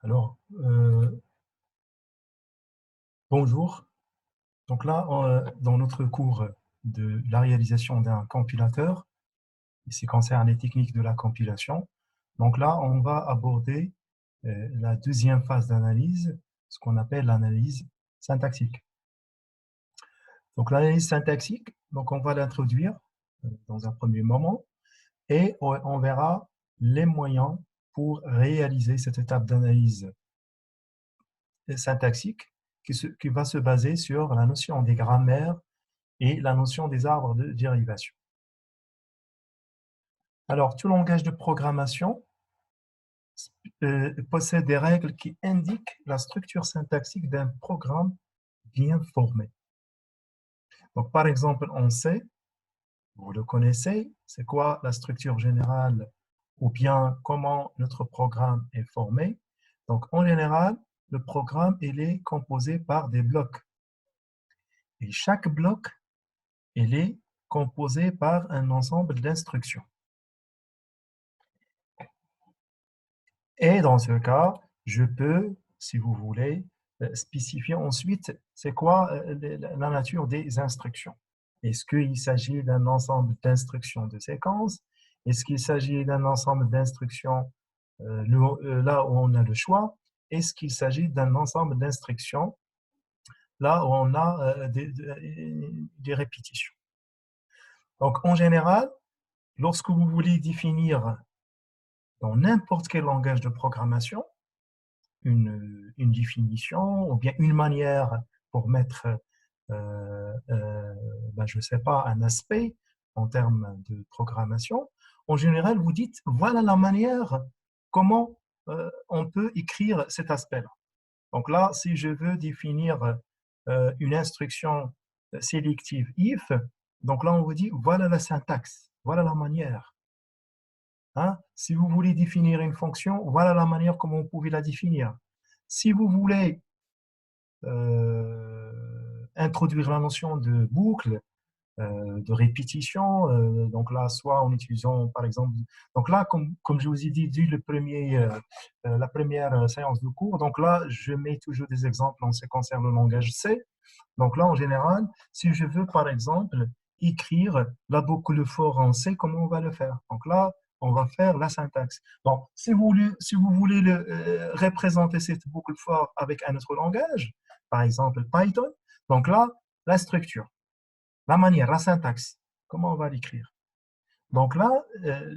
Alors, bonjour. Donc là, dans notre cours de la réalisation d'un compilateur, qui concerne les techniques de la compilation, donc là, on va aborder la deuxième phase d'analyse, ce qu'on appelle l'analyse syntaxique. Donc l'analyse syntaxique, donc on va l'introduire dans un premier moment et on verra les moyens pour réaliser cette étape d'analyse syntaxique qui va se baser sur la notion des grammaires et la notion des arbres de dérivation. Alors, tout langage de programmation possède des règles qui indiquent la structure syntaxique d'un programme bien formé. Donc, par exemple, en C, vous le connaissez, c'est quoi la structure générale ou bien comment notre programme est formé. Donc, en général, le programme il est composé par des blocs. Et chaque bloc il est composé par un ensemble d'instructions. Et dans ce cas, je peux, si vous voulez, spécifier ensuite c'est quoi la nature des instructions. Est-ce qu'il s'agit d'un ensemble d'instructions de séquence? Est-ce qu'il s'agit d'un ensemble d'instructions là où on a le choix? Est-ce qu'il s'agit d'un ensemble d'instructions là où on a des répétitions? Donc, en général, lorsque vous voulez définir dans n'importe quel langage de programmation, une définition ou bien une manière pour mettre, je ne sais pas, un aspect en termes de programmation, en général, vous dites, voilà la manière comment on peut écrire cet aspect-là. Donc là, si je veux définir une instruction sélective if, donc là, on vous dit, voilà la syntaxe, voilà la manière. Hein? Si vous voulez définir une fonction, voilà la manière comment vous pouvez la définir. Si vous voulez introduire la notion de boucle, de répétition, donc là, soit en utilisant, par exemple, donc là, comme je vous ai dit, dès la première séance de cours, donc là, je mets toujours des exemples en ce qui concerne le langage C. Donc là, en général, si je veux, par exemple, écrire la boucle for en C, comment on va le faire? Donc là, on va faire la syntaxe. Donc, si vous voulez représenter cette boucle for avec un autre langage, par exemple Python, donc là, la structure, la manière, la syntaxe, comment on va l'écrire? Donc là,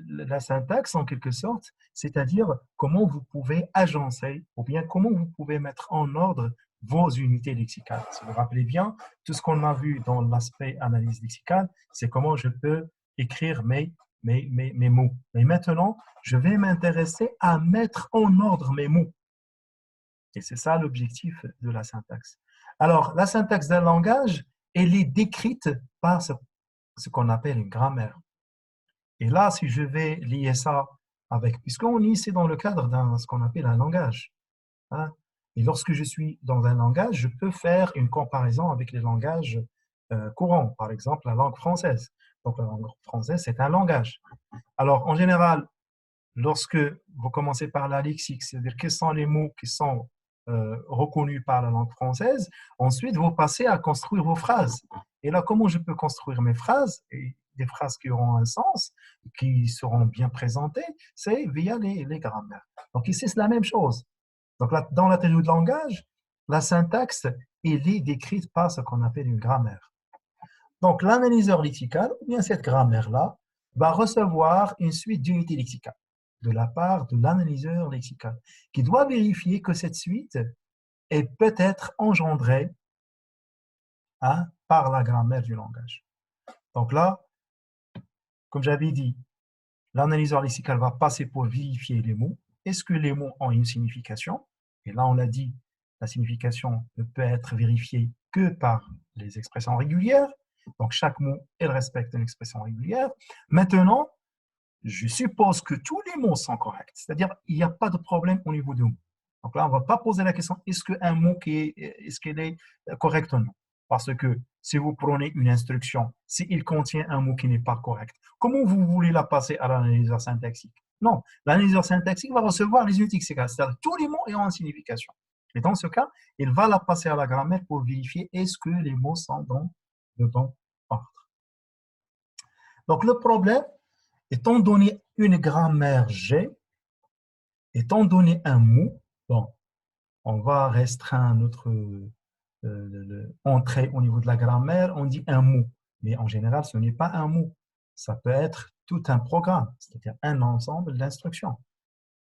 la syntaxe, en quelque sorte, c'est-à-dire comment vous pouvez agencer ou bien comment vous pouvez mettre en ordre vos unités lexicales. Si vous vous rappelez bien, tout ce qu'on a vu dans l'aspect analyse lexicale, c'est comment je peux écrire mes mots. Mais maintenant, je vais m'intéresser à mettre en ordre mes mots. Et c'est ça l'objectif de la syntaxe. Alors, la syntaxe d'un langage, elle est décrite par ce qu'on appelle une grammaire. Et là, si je vais lier ça avec, puisqu'on est ici dans le cadre d'un ce qu'on appelle un langage, hein, et lorsque je suis dans un langage, je peux faire une comparaison avec les langages courants, par exemple la langue française. Donc la langue française, c'est un langage. Alors, en général, lorsque vous commencez par la lexique, c'est-à-dire quels sont les mots qui sont reconnus par la langue française, ensuite vous passez à construire vos phrases. Et là, comment je peux construire mes phrases, et des phrases qui auront un sens, qui seront bien présentées, c'est via les grammaires. Donc ici, c'est la même chose. Donc là, dans la théorie de langage, la syntaxe, elle est décrite par ce qu'on appelle une grammaire. Donc l'analyseur lexical, ou bien cette grammaire-là, va recevoir une suite d'unités lexicales de la part de l'analyseur lexical, qui doit vérifier que cette suite est peut-être engendrée par la grammaire du langage. Donc là, comme j'avais dit, l'analyseur lexical va passer pour vérifier les mots. Est-ce que les mots ont une signification? Et là, on l'a dit, la signification ne peut être vérifiée que par les expressions régulières. Donc, chaque mot, elle respecte une expression régulière. Maintenant, je suppose que tous les mots sont corrects, c'est-à-dire il n'y a pas de problème au niveau de mots. Donc là, on ne va pas poser la question est-ce qu'un mot est-ce qu'il est correct ou non? Parce que si vous prenez une instruction, s'il contient un mot qui n'est pas correct, comment vous voulez la passer à l'analyseur syntaxique? Non, l'analyseur syntaxique va recevoir les unités lexicales, c'est-à-dire tous les mots ayant une signification. Et dans ce cas, il va la passer à la grammaire pour vérifier est-ce que les mots sont dans le bon ordre. Donc le problème, étant donné une grammaire G, étant donné un mot, bon, on va restreindre notre entrée au niveau de la grammaire, on dit un mot. Mais en général, ce n'est pas un mot. Ça peut être tout un programme, c'est-à-dire un ensemble d'instructions.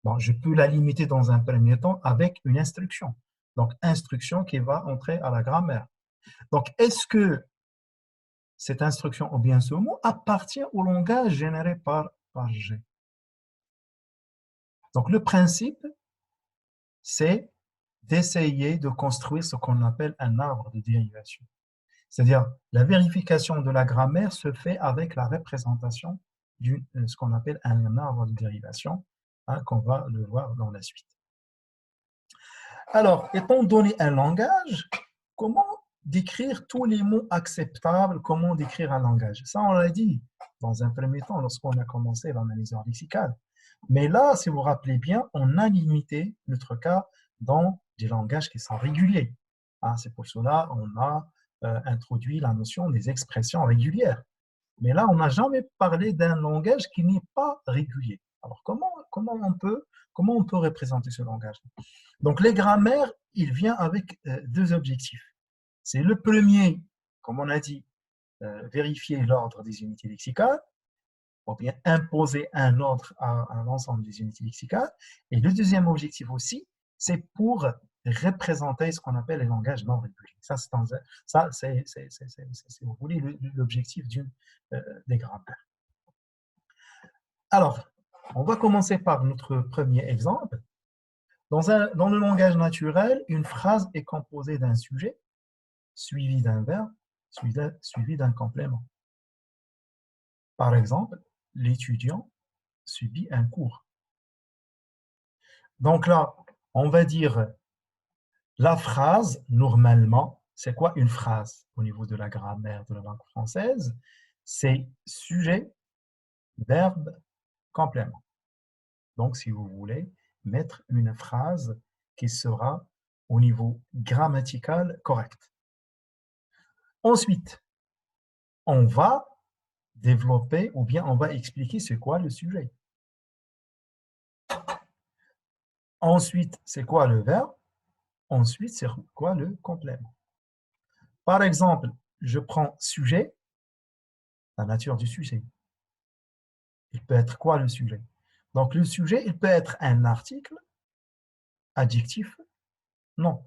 Bon, je peux la limiter dans un premier temps avec une instruction. Donc, instruction qui va entrer à la grammaire. Donc, est-ce que cette instruction ou bien ce mot appartient au langage généré par G? Donc, le principe, c'est d'essayer de construire ce qu'on appelle un arbre de dérivation. C'est-à-dire, la vérification de la grammaire se fait avec la représentation de ce qu'on appelle un arbre de dérivation, hein, qu'on va le voir dans la suite. Alors, étant donné un langage, comment décrire tous les mots acceptables? Comment décrire un langage? Ça, on l'a dit dans un premier temps lorsqu'on a commencé l'analyseur lexical. Mais là, si vous vous rappelez bien, on a limité notre cas dans des langages qui sont réguliers. Hein, c'est pour cela qu'on a introduit la notion des expressions régulières. Mais là, on n'a jamais parlé d'un langage qui n'est pas régulier. Alors, comment on peut représenter ce langage? Donc, les grammaires, il vient avec deux objectifs. C'est le premier, comme on a dit, vérifier l'ordre des unités lexicales, ou bien imposer un ordre à l'ensemble des unités lexicales. Et le deuxième objectif aussi, c'est pour représenter ce qu'on appelle les langages non réguliers. Ça, c'est si vous voulez, l'objectif des grammaires. Alors, on va commencer par notre premier exemple. Dans le langage naturel, une phrase est composée d'un sujet, suivi d'un verbe, suivi d'un complément. Par exemple, l'étudiant subit un cours. Donc là, on va dire la phrase, normalement, c'est quoi une phrase au niveau de la grammaire de la langue française? C'est sujet, verbe, complément. Donc, si vous voulez mettre une phrase qui sera au niveau grammatical correct. Ensuite, on va développer ou bien on va expliquer c'est quoi le sujet. Ensuite, c'est quoi le verbe? Ensuite, c'est quoi le complément? Par exemple, je prends sujet, la nature du sujet. Il peut être quoi le sujet? Donc, le sujet, il peut être un article, adjectif, non.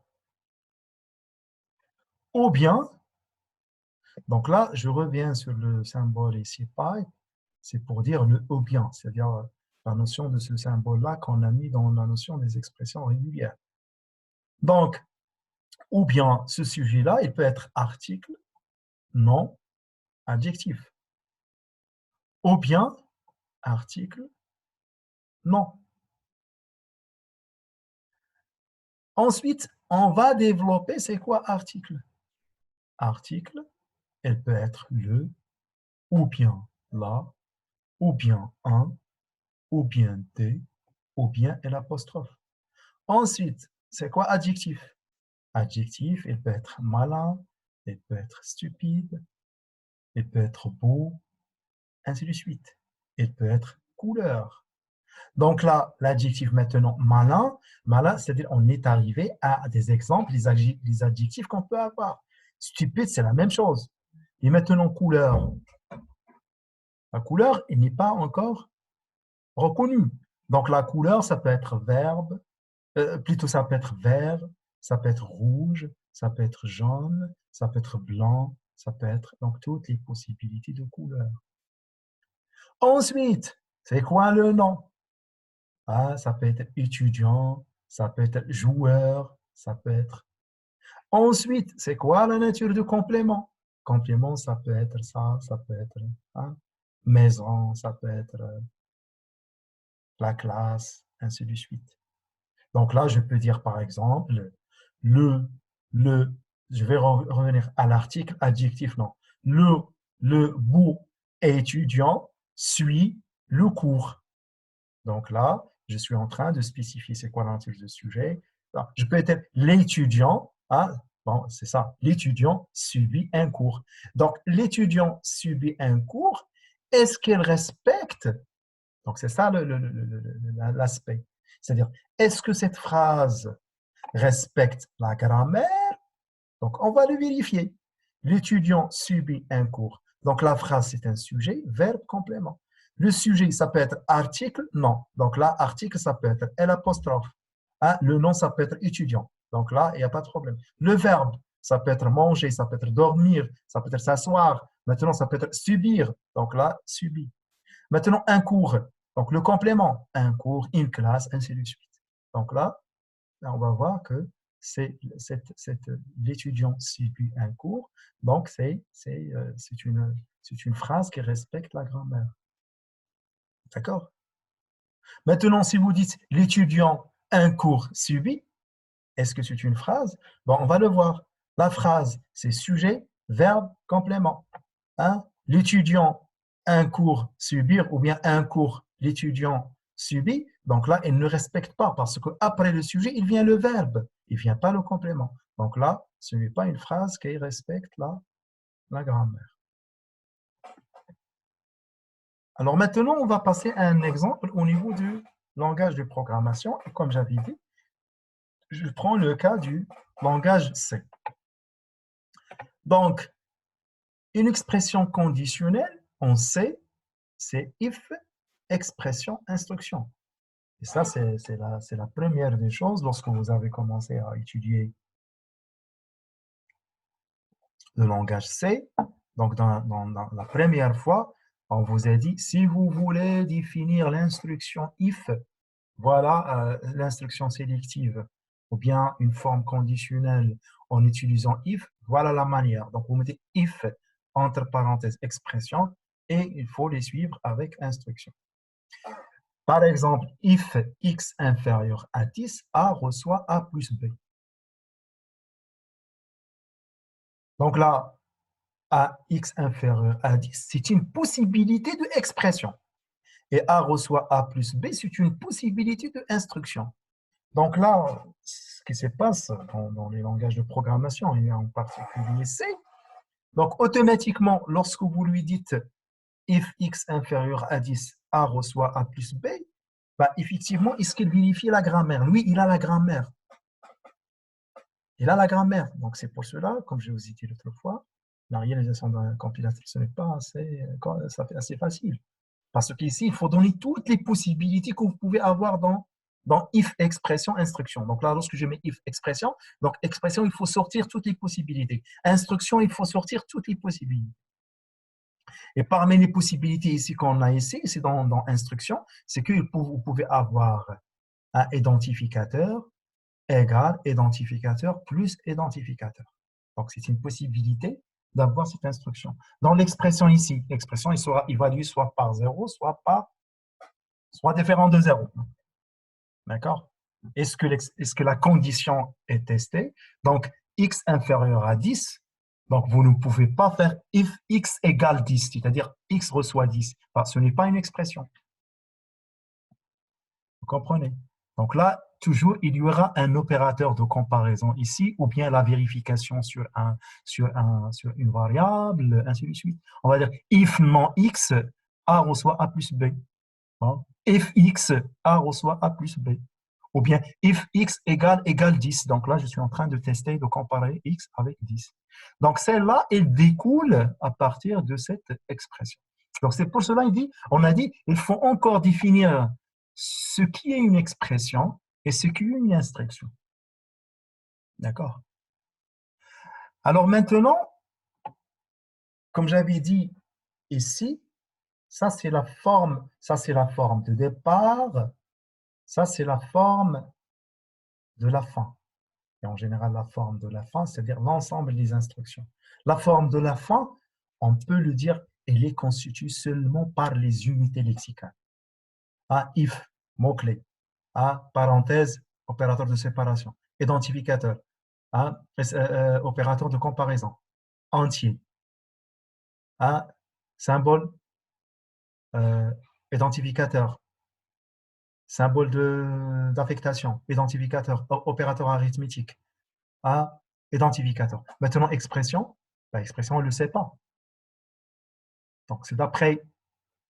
Ou bien, donc là, je reviens sur le symbole ici, pi, c'est pour dire le ou bien, c'est-à-dire la notion de ce symbole-là qu'on a mis dans la notion des expressions régulières. Donc, ou bien ce sujet-là, il peut être article, non, adjectif. Ou bien article, non. Ensuite, on va développer, c'est quoi article? Article, elle peut être le, ou bien la, ou bien un, ou bien des, ou bien l'apostrophe. Ensuite, c'est quoi adjectif? Adjectif, il peut être malin, il peut être stupide, il peut être beau, ainsi de suite. Il peut être couleur. Donc là, l'adjectif maintenant malin, malin, c'est-à-dire on est arrivé à des exemples, les adjectifs qu'on peut avoir. Stupide, c'est la même chose. Et maintenant couleur. La couleur, il n'est pas encore reconnue. Donc la couleur, ça peut être verbe, plutôt ça peut être vert, ça peut être rouge, ça peut être jaune, ça peut être blanc, ça peut être donc toutes les possibilités de couleurs. Ensuite, c'est quoi le nom? Ah, ça peut être étudiant, ça peut être joueur, ça peut être. Ensuite, c'est quoi la nature du complément? Complément, ça peut être ça peut être hein, maison, ça peut être la classe, ainsi de suite. Donc là, je peux dire par exemple, le, le, je vais revenir à l'article, adjectif, non. Le beau étudiant suit le cours. Donc là, je suis en train de spécifier c'est quoi l'intitulé de sujet. Alors, je peux être l'étudiant, hein, bon, c'est ça, l'étudiant subit un cours. Donc, l'étudiant subit un cours, est-ce qu'il respecte? Donc, c'est ça l'aspect. C'est-à-dire, est-ce que cette phrase respecte la grammaire? Donc, on va le vérifier. L'étudiant subit un cours. Donc, la phrase, c'est un sujet, verbe, complément. Le sujet, ça peut être article, non. Donc là, article, ça peut être L apostrophe. Hein, le nom, ça peut être étudiant. Donc là, il n'y a pas de problème. Le verbe, ça peut être manger, ça peut être dormir, ça peut être s'asseoir. Maintenant, ça peut être subir. Donc là, subit. Maintenant, un cours. Donc le complément, un cours, une classe, ainsi de suite. Donc là, on va voir que l'étudiant subit un cours. Donc, c'est une phrase qui respecte la grammaire. D'accord? Maintenant, si vous dites l'étudiant un cours subit, est-ce que c'est une phrase? Bon, on va le voir. La phrase, c'est sujet, verbe, complément. Hein? L'étudiant un cours subir ou bien un cours l'étudiant subit. Donc là, il ne respecte pas parce qu'après le sujet, il vient le verbe. Il ne vient pas le complément. Donc là, ce n'est pas une phrase qui respecte la grammaire. Alors maintenant, on va passer à un exemple au niveau du langage de programmation. Et comme j'avais dit, je prends le cas du langage C. Donc, une expression conditionnelle en C, c'est if, expression, instruction. Et ça, c'est la première des choses lorsque vous avez commencé à étudier le langage C. Donc, dans la première fois, on vous a dit, si vous voulez définir l'instruction if, voilà l'instruction sélective, ou bien une forme conditionnelle en utilisant if, voilà la manière. Donc, vous mettez if entre parenthèses expression et il faut les suivre avec instruction. Par exemple, if x inférieur à 10, A reçoit A plus B. Donc là, AX inférieur à 10, c'est une possibilité d'expression. Et A reçoit A plus B, c'est une possibilité d'instruction. Donc là, ce qui se passe dans les langages de programmation, et en particulier C, donc automatiquement, lorsque vous lui dites if X inférieur à 10, A reçoit A plus B, bah, effectivement, est-ce qu'il vérifie la grammaire? Lui, il a la grammaire. Il a la grammaire. Donc c'est pour cela, comme je vous ai dit l'autre fois, la réalisation d'un compilateur, ce n'est pas assez facile. Parce qu'ici, il faut donner toutes les possibilités que vous pouvez avoir dans if expression, instruction. Donc là, lorsque je mets if expression, donc expression, il faut sortir toutes les possibilités. Instruction, il faut sortir toutes les possibilités. Et parmi les possibilités ici qu'on a ici, c'est dans instruction, c'est que vous pouvez avoir un identificateur égale identificateur plus identificateur. Donc, c'est une possibilité d'avoir cette instruction. Dans l'expression ici, l'expression il sera évaluée soit par 0, soit différent de 0. D'accord? Est-ce que la condition est testée? Donc, x inférieur à 10, donc vous ne pouvez pas faire if x égale 10, c'est-à-dire x reçoit 10, parce que ce n'est pas une expression. Vous comprenez? Donc là, toujours, il y aura un opérateur de comparaison ici, ou bien la vérification sur une variable, ainsi de suite. On va dire if non x, A reçoit A plus B. If x, A reçoit A plus B. Ou bien if x égale 10. Donc là, je suis en train de tester, de comparer x avec 10. Donc celle-là, elle découle à partir de cette expression. Donc c'est pour cela on a dit, il faut encore définir ce qui est une expression et ce qui est une instruction. D'accord? Alors maintenant, comme j'avais dit ici, ça c'est la forme de départ, ça c'est la forme de la fin. Et en général, la forme de la fin, c'est-à-dire l'ensemble des instructions. La forme de la fin, on peut le dire, elle est constituée seulement par les unités lexicales. If, mot-clé. Parenthèse, opérateur de séparation. Identificateur. Opérateur de comparaison. Entier. Symbole, identificateur. symbole d'affectation, identificateur, opérateur arithmétique, A, identificateur. Maintenant, expression, l'expression, on ne le sait pas. Donc, c'est d'après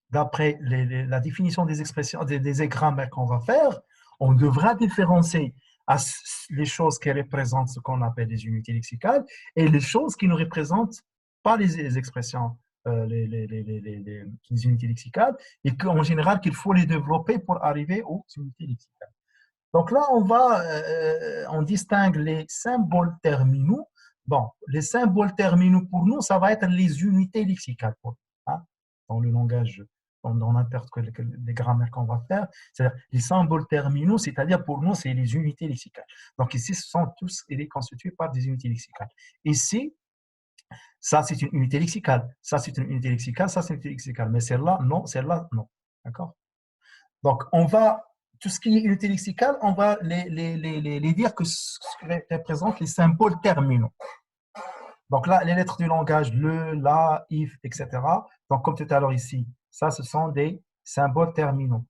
la définition des expressions, des grammaires qu'on va faire, on devra différencier les choses qui représentent ce qu'on appelle les unités lexicales et les choses qui ne représentent pas les expressions, les unités lexicales, et qu'en général, qu'il faut les développer pour arriver aux unités lexicales. Donc là, on distingue les symboles terminaux. Bon, les symboles terminaux pour nous, ça va être les unités lexicales. Hein, dans le langage, dans n'importe quelle les grammaires qu'on va faire, c'est-à-dire les symboles terminaux, c'est-à-dire pour nous, c'est les unités lexicales. Donc ici, ce sont tous constitués par des unités lexicales. Ici, ça, c'est une unité lexicale. Ça, c'est une unité lexicale. Ça, c'est une unité lexicale. Mais celle-là, non. Celle-là, non. D'accord? Donc, tout ce qui est unité lexicale, on va les dire que ce que représentent les symboles terminaux. Donc là, les lettres du langage, le, la, if, etc. Donc, comme tout à l'heure ici, ça, ce sont des symboles terminaux.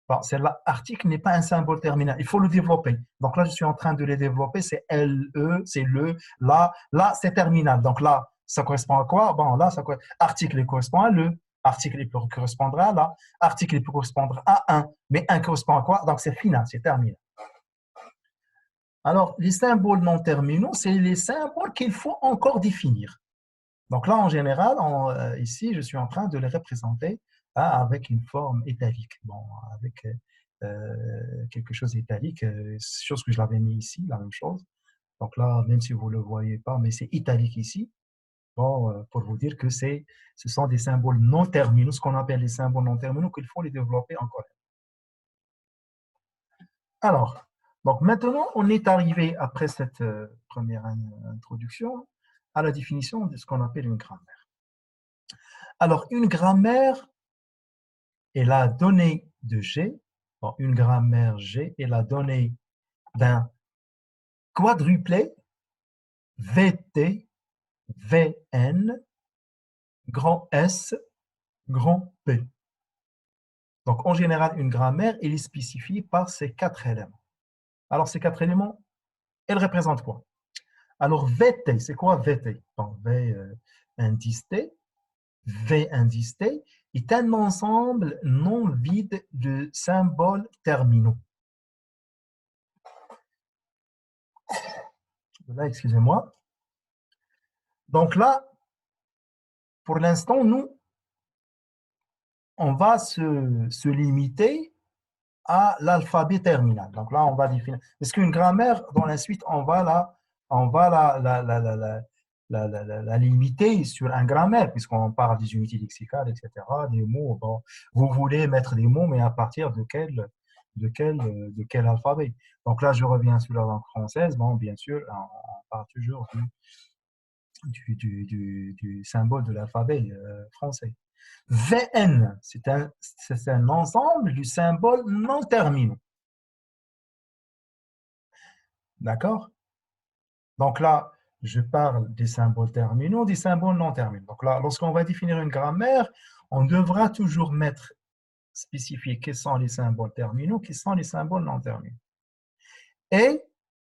Bon, celle-là, article n'est pas un symbole terminal. Il faut le développer. Donc là, je suis en train de les développer. C'est LE, c'est le, là, c'est terminal. Donc là, ça correspond à quoi? Bon, là, article correspond à le. Article il peut correspondre à la. Article il peut correspondre à un. Mais un correspond à quoi? Donc c'est final, c'est terminal. Alors, les symboles non terminaux, c'est les symboles qu'il faut encore définir. Donc là, en général, ici, je suis en train de les représenter avec une forme italique. Bon, avec quelque chose d'italique, chose que je l'avais mis ici, la même chose. Donc là, même si vous ne le voyez pas, mais c'est italique ici. Bon, pour vous dire que ce sont des symboles non terminaux, ce qu'on appelle les symboles non terminaux, qu'il faut les développer encore. Alors, donc maintenant, on est arrivé, après cette première introduction, à la définition de ce qu'on appelle une grammaire. Alors, une grammaire est la donnée de G. Bon, une grammaire G est la donnée d'un quadruplé VT, VN, grand S, grand P. Donc, en général, une grammaire, elle est spécifiée par ces 4 éléments. Alors, ces 4 éléments, elles représentent quoi? Alors, VT, c'est quoi VT? Donc, V indice T, V indice T est un ensemble non vide de symboles terminaux. Là, excusez-moi. Donc là, pour l'instant, nous, on va se limiter à l'alphabet terminal. Donc là, on va définir. Parce qu'une grammaire, dans la suite, on va la limiter sur un grammaire, puisqu'on parle des unités lexicales, etc., des mots. Bon, vous voulez mettre des mots, mais à partir de quel alphabet? Donc là, je reviens sur la langue française. Bon, bien sûr, on parle toujours du symbole de l'alphabet français. VN, c'est un ensemble du symbole non terminaux. D'accord? Donc là, je parle des symboles terminaux, des symboles non terminaux. Donc là, lorsqu'on va définir une grammaire, on devra toujours spécifier quels sont les symboles terminaux, quels sont les symboles non terminaux. Et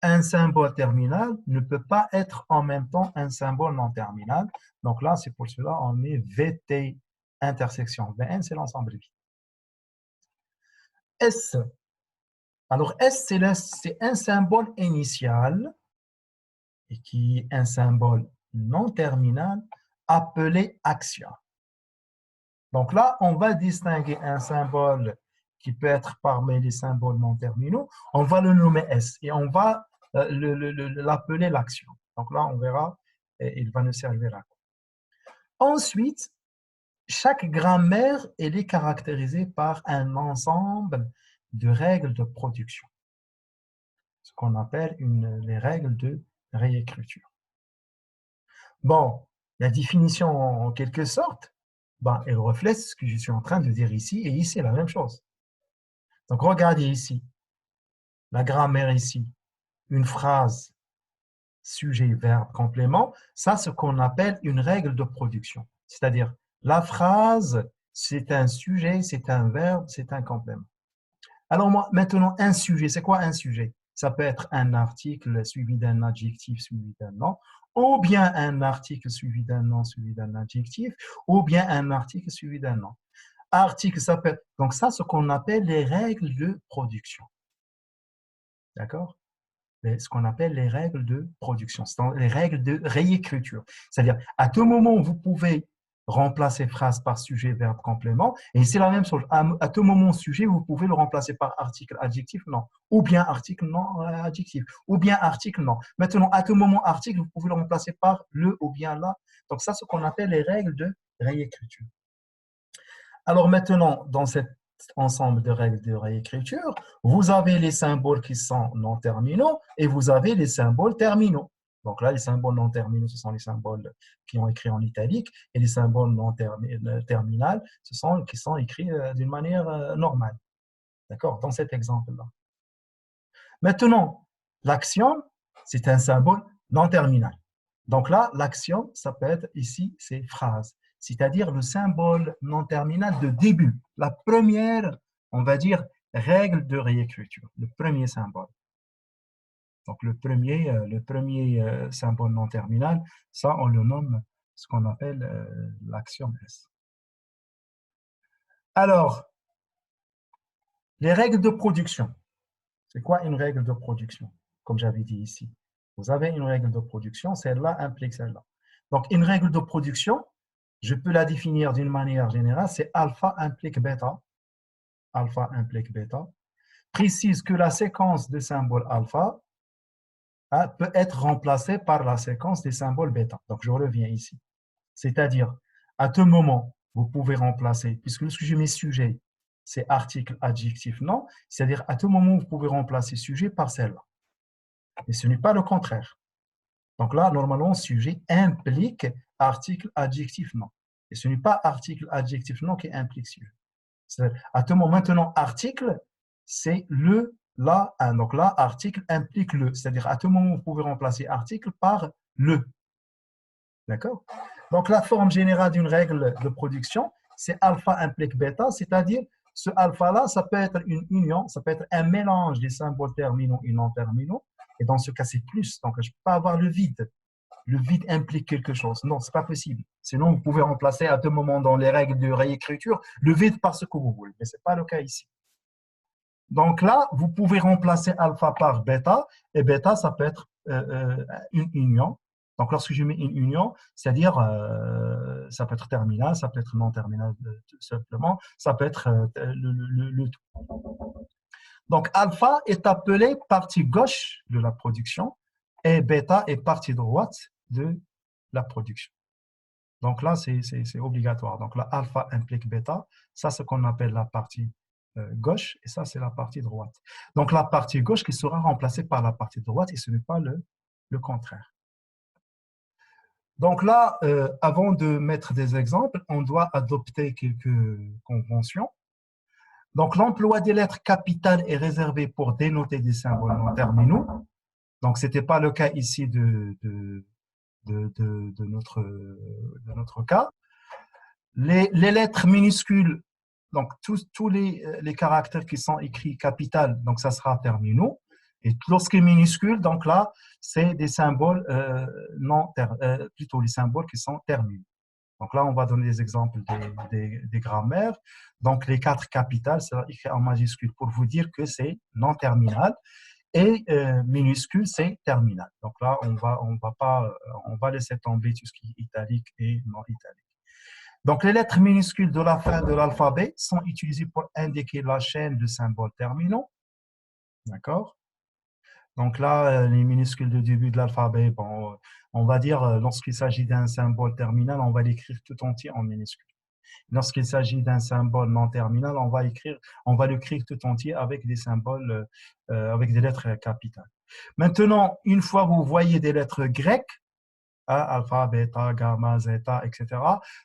un symbole terminal ne peut pas être en même temps un symbole non terminal. Donc là, c'est pour cela qu'on met VT intersection VN, c'est l'ensemble vide. S. Alors S, c'est un symbole initial et qui est un symbole non terminal appelé action. Donc là, on va distinguer un symbole qui peut être parmi les symboles non terminaux. On va le nommer S et on va l'appeler l'action. Donc là, on verra, et il va nous servir à quoi. Ensuite, chaque grammaire, elle est caractérisée par un ensemble de règles de production, ce qu'on appelle les règles de réécriture. Bon, la définition en quelque sorte, ben, elle reflète ce que je suis en train de dire ici, et ici, la même chose. Donc, regardez ici, la grammaire ici, une phrase, sujet, verbe, complément, ça, c'est ce qu'on appelle une règle de production. C'est-à-dire, la phrase, c'est un sujet, c'est un verbe, c'est un complément. Alors maintenant, un sujet, c'est quoi un sujet? Ça peut être un article suivi d'un adjectif suivi d'un nom, ou bien un article suivi d'un nom suivi d'un adjectif, ou bien un article suivi d'un nom. Article, ça peut être, donc ça, ce qu'on appelle les règles de production. D'accord? Ce qu'on appelle les règles de production, c'est les règles de réécriture. C'est-à-dire, à tout moment, vous pouvez remplacer phrase par sujet, verbe, complément, et c'est la même chose. À tout moment, sujet, vous pouvez le remplacer par article, adjectif, non. Ou bien article, non, adjectif. Ou bien article, non. Maintenant, à tout moment, article, vous pouvez le remplacer par le ou bien la. Donc, ça, c'est ce qu'on appelle les règles de réécriture. Alors maintenant, dans cet ensemble de règles de réécriture, vous avez les symboles qui sont non terminaux et vous avez les symboles terminaux. Donc là, les symboles non terminaux, ce sont les symboles qui ont écrit en italique et les symboles non terminaux, ce sont qui sont écrits d'une manière normale. D'accord? Dans cet exemple-là. Maintenant, l'action, c'est un symbole non terminal. Donc là, l'action, ça peut être ici, c'est phrase, c'est-à-dire le symbole non terminal de début, la première, on va dire, règle de réécriture, le premier symbole. Donc le premier symbole non terminal, ça, on le nomme ce qu'on appelle l'action S. Alors, les règles de production. C'est quoi une règle de production? Comme j'avais dit ici. Vous avez une règle de production, celle-là implique celle-là. Donc, une règle de production, je peux la définir d'une manière générale, c'est alpha implique bêta. Alpha implique bêta. Précise que la séquence de symboles alpha peut être remplacée par la séquence des symboles bêta. Donc, je reviens ici. C'est-à-dire, à tout moment, vous pouvez remplacer, puisque le sujet mes sujets, c'est article, adjectif, non. C'est-à-dire, à tout moment, vous pouvez remplacer sujet par celle-là. Et ce n'est pas le contraire. Donc là, normalement, sujet implique article, adjectif, non. Et ce n'est pas article, adjectif, non qui implique sujet. À tout moment, maintenant, article, c'est le, là, un. Donc là, article implique le. C'est-à-dire, à tout moment, vous pouvez remplacer article par le. D'accord? Donc, la forme générale d'une règle de production, c'est alpha implique bêta, c'est-à-dire, ce alpha-là, ça peut être une union, ça peut être un mélange des symboles terminaux et non terminaux. Et dans ce cas, c'est plus. Donc, je ne peux pas avoir le vide. Le vide implique quelque chose. Non, ce n'est pas possible. Sinon, vous pouvez remplacer à tout moment dans les règles de réécriture le vide par ce que vous voulez. Mais ce n'est pas le cas ici. Donc là, vous pouvez remplacer alpha par bêta. Et bêta, ça peut être une union. Donc, lorsque je mets une union, c'est-à-dire, ça peut être terminal, ça peut être non terminal tout simplement, ça peut être le tout. Donc, alpha est appelé partie gauche de la production et bêta est partie droite de la production. Donc là, c'est obligatoire. Donc là, alpha implique bêta. Ça, c'est ce qu'on appelle la partie gauche et ça, c'est la partie droite. Donc la partie gauche qui sera remplacée par la partie droite et ce n'est pas le contraire. Donc là, avant de mettre des exemples, on doit adopter quelques conventions. Donc, l'emploi des lettres capitales est réservé pour dénoter des symboles non terminaux. Donc, ce n'était pas le cas ici de notre cas. Les lettres minuscules, donc tous les caractères qui sont écrits capital, donc ça sera terminaux. Et lorsqu'il est minuscule, donc là, c'est des symboles plutôt les symboles qui sont terminaux. Donc là, on va donner des exemples des grammaires. Donc, les 4 capitales sera écrit en majuscule pour vous dire que c'est non terminal. Et minuscule, c'est terminal. Donc là, on va laisser tomber tout ce qui est italique et non italique. Donc, les lettres minuscules de la fin de l'alphabet sont utilisées pour indiquer la chaîne de symboles terminaux. D'accord? Donc là, les minuscules de début de l'alphabet, bon, on va dire, lorsqu'il s'agit d'un symbole terminal, on va l'écrire tout entier en minuscule. Lorsqu'il s'agit d'un symbole non terminal, on va l'écrire tout entier avec des symboles, avec des lettres capitales. Maintenant, une fois que vous voyez des lettres grecques, alpha, bêta, gamma, zeta, etc.,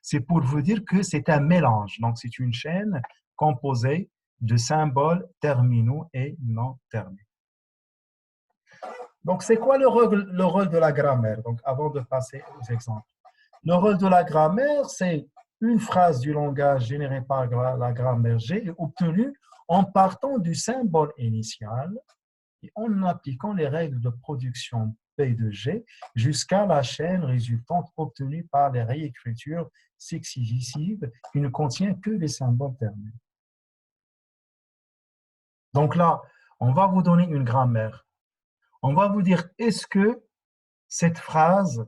c'est pour vous dire que c'est un mélange. Donc, c'est une chaîne composée de symboles terminaux et non terminaux. Donc, c'est quoi le rôle de la grammaire? Donc, avant de passer aux exemples. Le rôle de la grammaire, c'est une phrase du langage générée par la grammaire G est obtenue en partant du symbole initial et en appliquant les règles de production P de G jusqu'à la chaîne résultante obtenue par les réécritures successives qui ne contient que les symboles terminaux. Donc là, on va vous donner une grammaire. On va vous dire, est-ce que cette phrase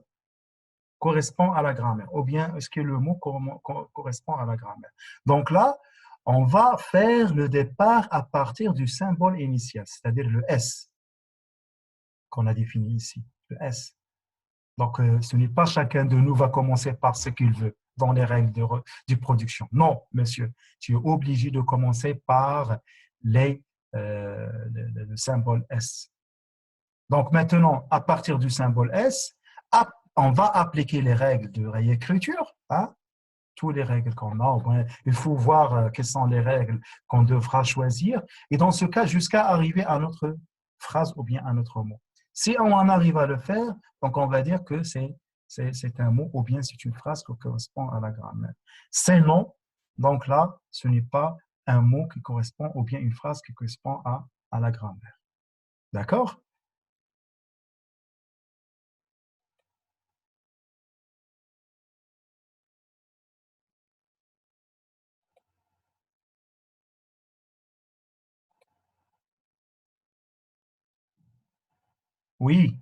correspond à la grammaire ou bien est-ce que le mot correspond à la grammaire? Donc là, on va faire le départ à partir du symbole initial, c'est-à-dire le S qu'on a défini ici, le S. Donc, ce n'est pas chacun de nous va commencer par ce qu'il veut dans les règles de production. Non, monsieur, tu es obligé de commencer par le symbole S. Donc, maintenant, à partir du symbole S, on va appliquer les règles de réécriture, hein, toutes les règles qu'on a. Il faut voir quelles sont les règles qu'on devra choisir. Et dans ce cas, jusqu'à arriver à notre phrase ou bien à notre mot. Si on en arrive à le faire, donc on va dire que c'est un mot ou bien c'est une phrase qui correspond à la grammaire. Sinon, donc là, ce n'est pas un mot qui correspond ou bien une phrase qui correspond à la grammaire. D'accord? Oui,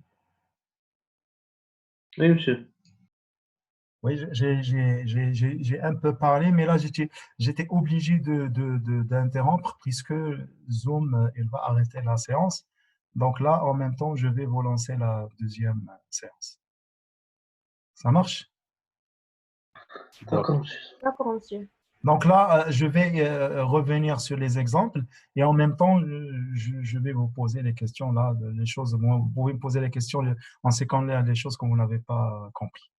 Oui, monsieur. oui, j'ai un peu parlé, mais là, j'étais obligé d'interrompre puisque Zoom, il va arrêter la séance. Donc là, en même temps, je vais vous lancer la deuxième séance. Ça marche? D'accord, monsieur. D'accord, monsieur. Donc là, je vais revenir sur les exemples et en même temps, je vais vous poser les questions là, les choses. Vous pouvez me poser les questions en séquant les choses que vous n'avez pas compris.